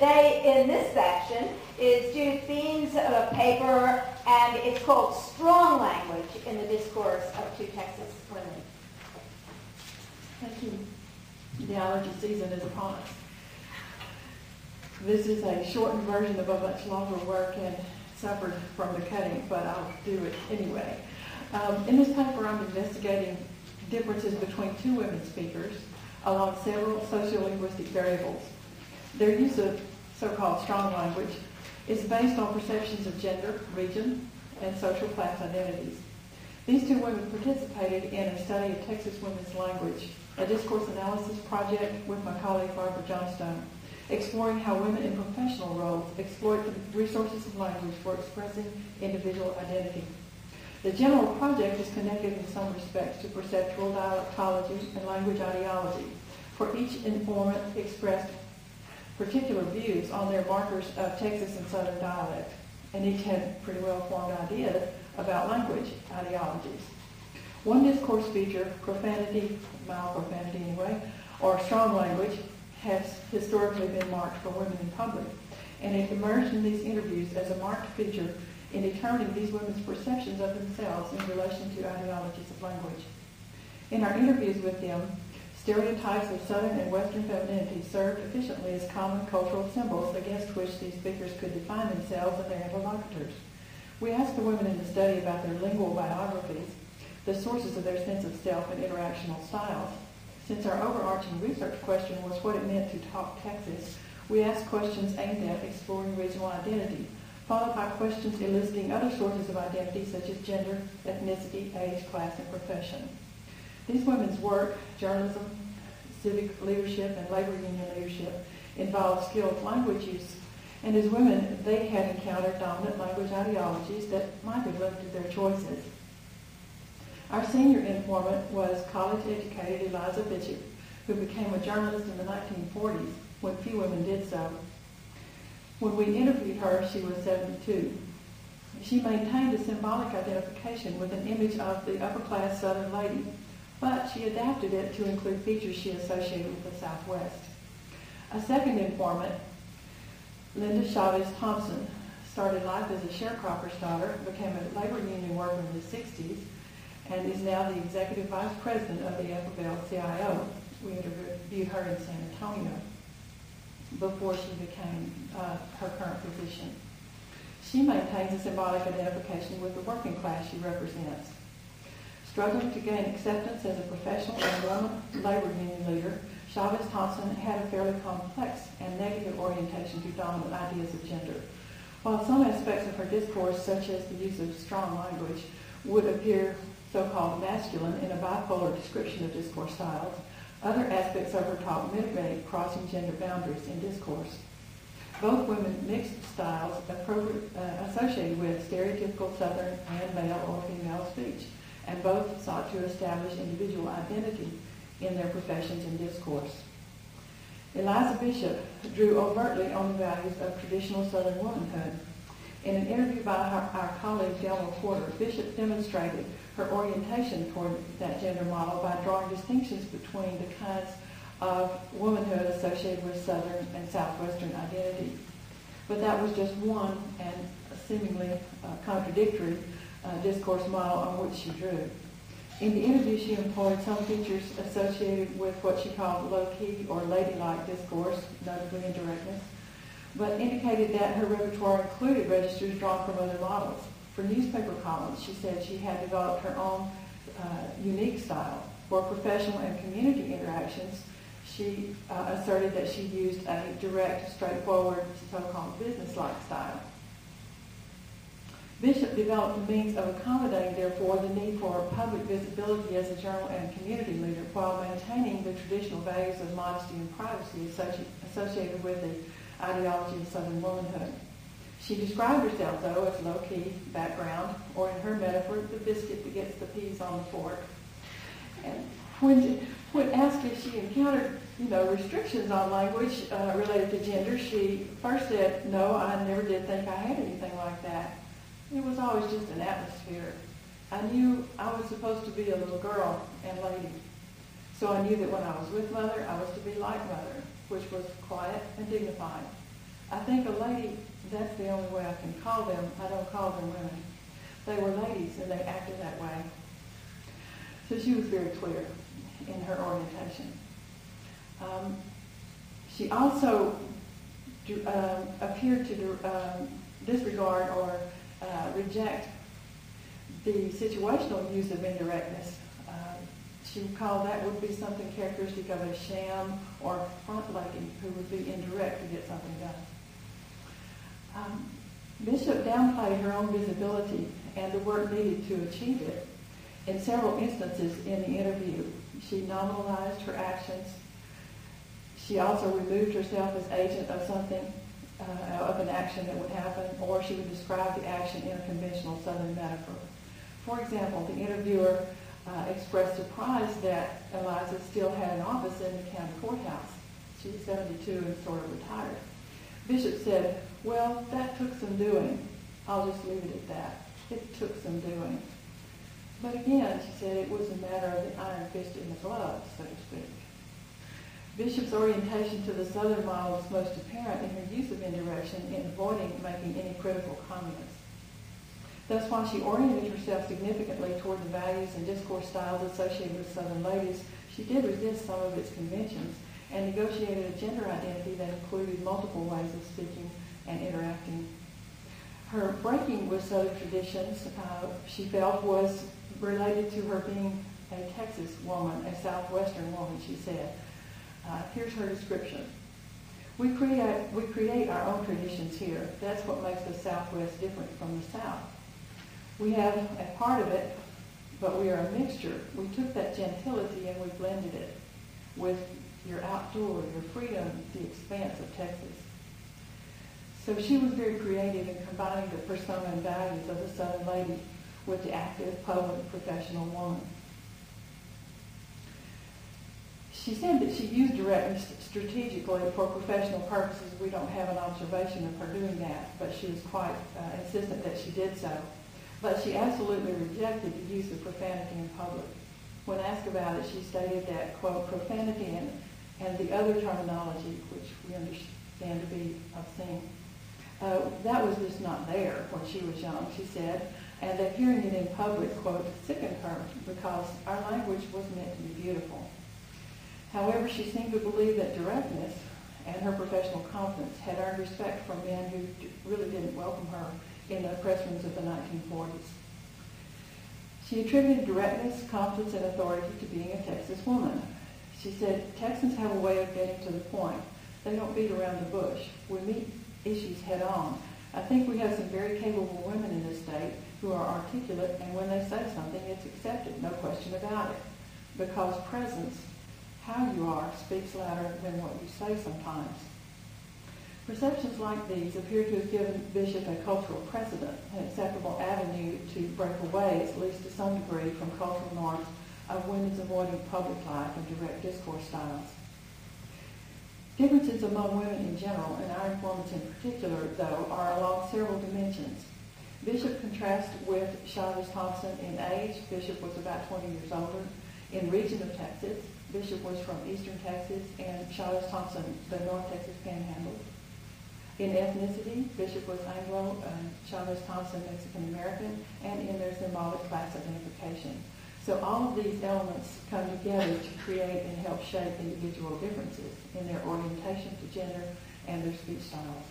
today in this section is Judith Bean's paper, and it's called Strong Language in the Discourse of Two Texas Women. Thank you. The allergy season is upon us. This is a shortened version of a much longer work and suffered from the cutting, but I'll do it anyway. In this paper, I'm investigating differences between two women speakers along several sociolinguistic variables. Their use of so-called strong language is based on perceptions of gender, region, and social class identities. These two women participated in a study of Texas women's language, a discourse analysis project with my colleague Barbara Johnstone, exploring how women in professional roles exploit the resources of language for expressing individual identity. The general project is connected in some respects to perceptual dialectology and language ideology, for each informant expressed particular views on their markers of Texas and Southern dialect, and each had pretty well-formed ideas about language ideologies. One discourse feature, profanity, mild profanity anyway, or strong language, has historically been marked for women in public, and it emerged in these interviews as a marked feature in determining these women's perceptions of themselves in relation to ideologies of language. In our interviews with them, stereotypes of Southern and Western femininity served efficiently as common cultural symbols against which these speakers could define themselves and their interlocutors. We asked the women in the study about their lingual biographies, the sources of their sense of self and interactional styles. Since our overarching research question was what it meant to talk Texas, we asked questions aimed at exploring regional identity, followed by questions eliciting other sources of identity such as gender, ethnicity, age, class, and profession. These women's work, journalism, civic leadership, and labor union leadership involved skilled language use, and as women, they had encountered dominant language ideologies that might have limited their choices. Our senior informant was college-educated Eliza Bishop, who became a journalist in the 1940s when few women did so. When we interviewed her, she was 72. She maintained a symbolic identification with an image of the upper-class Southern lady, but she adapted it to include features she associated with the Southwest. A second informant, Linda Chavez Thompson, started life as a sharecropper's daughter, became a labor union worker in the 60s, and is now the executive vice president of the AFL-CIO. We interviewed her in San Antonio before she became her current position. She maintains a symbolic identification with the working class she represents. Struggling to gain acceptance as a professional and woman labor union leader, Chavez Thompson had a fairly complex and negative orientation to dominant ideas of gender. While some aspects of her discourse, such as the use of strong language, would appear so-called masculine in a bipolar description of discourse styles, other aspects of her talk mitigate crossing gender boundaries in discourse. Both women mixed styles associated with stereotypical Southern and male or female speech, and both sought to establish individual identity in their professions and discourse. Eliza Bishop drew overtly on the values of traditional Southern womanhood. In an interview by our colleague Delma Porter, Bishop demonstrated her orientation toward that gender model by drawing distinctions between the kinds of womanhood associated with Southern and Southwestern identity. But that was just one and seemingly contradictory discourse model on which she drew. In the interview, she employed some features associated with what she called low-key or ladylike discourse, notably indirectness, but indicated that her repertoire included registers drawn from other models. For newspaper columns, she said she had developed her own unique style. For professional and community interactions, she asserted that she used a direct, straightforward, so-called business-like style. Bishop developed a means of accommodating, therefore, the need for public visibility as a journal and community leader while maintaining the traditional values of modesty and privacy associated with the ideology of Southern womanhood. She described herself, though, as low-key, background, or in her metaphor, the biscuit that gets the peas on the fork. And when asked if she encountered, restrictions on language related to gender, she first said, "No, I never did think I had anything like that. It was always just an atmosphere. I knew I was supposed to be a little girl and lady. So I knew that when I was with Mother, I was to be like Mother, which was quiet and dignified. I think a lady, that's the only way I can call them. I don't call them women. They were ladies and they acted that way. So she was very clear in her orientation. She also appeared to disregard or reject the situational use of indirectness. She called that would be something characteristic of a sham or front lady who would be indirect to get something done. Bishop downplayed her own visibility and the work needed to achieve it. In several instances in the interview, she nominalized her actions. She also removed herself as agent of something, of an action that would happen, or she would describe the action in a conventional Southern metaphor. For example, the interviewer expressed surprise that Eliza still had an office in the county courthouse. She was 72 and sort of retired. Bishop said, well, that took some doing. I'll just leave it at that. It took some doing. But again, she said, it was a matter of the iron fist in the glove, so to speak. Bishop's orientation to the Southern model was most apparent in her use of indirection in avoiding making any critical comments. Thus, while she oriented herself significantly toward the values and discourse styles associated with Southern ladies, she did resist some of its conventions and negotiated a gender identity that included multiple ways of speaking and interacting. Her breaking with Southern traditions, she felt, was related to her being a Texas woman, a Southwestern woman, she said. Here's her description. We create our own traditions here. That's what makes the Southwest different from the South. We have a part of it, but we are a mixture. We took that gentility and we blended it with your outdoor, your freedom, the expanse of Texas. So she was very creative in combining the persona and values of the Southern lady with the active, public, professional woman. She said that she used directness strategically for professional purposes. We don't have an observation of her doing that, but she was quite insistent that she did so. But she absolutely rejected the use of profanity in public. When asked about it, she stated that, quote, profanity and the other terminology, which we understand to be obscene, that was just not there when she was young, she said, and that hearing it in public, quote, sickened her because our language was meant to be beautiful. However, she seemed to believe that directness and her professional confidence had earned respect from men who really didn't welcome her in the press rooms of the 1940s. She attributed directness, confidence, and authority to being a Texas woman. She said, Texans have a way of getting to the point. They don't beat around the bush. We meet issues head on. I think we have some very capable women in this state who are articulate, and when they say something, it's accepted, no question about it. Because presence, how you are, speaks louder than what you say sometimes. Perceptions like these appear to have given Bishop a cultural precedent, an acceptable avenue to break away, at least to some degree, from cultural norms of women's avoiding public life and direct discourse styles. Differences among women in general, and our informants in particular, though, are along several dimensions. Bishop contrasts with Chavez Thompson in age. Bishop was about 20 years older. In region of Texas, Bishop was from eastern Texas, and Chavez Thompson, the North Texas Panhandle. In ethnicity, Bishop was Anglo, Chavez Thompson Mexican-American, and in their symbolic class identification. So all of these elements come together to create and help shape individual differences in their orientation to gender and their speech styles.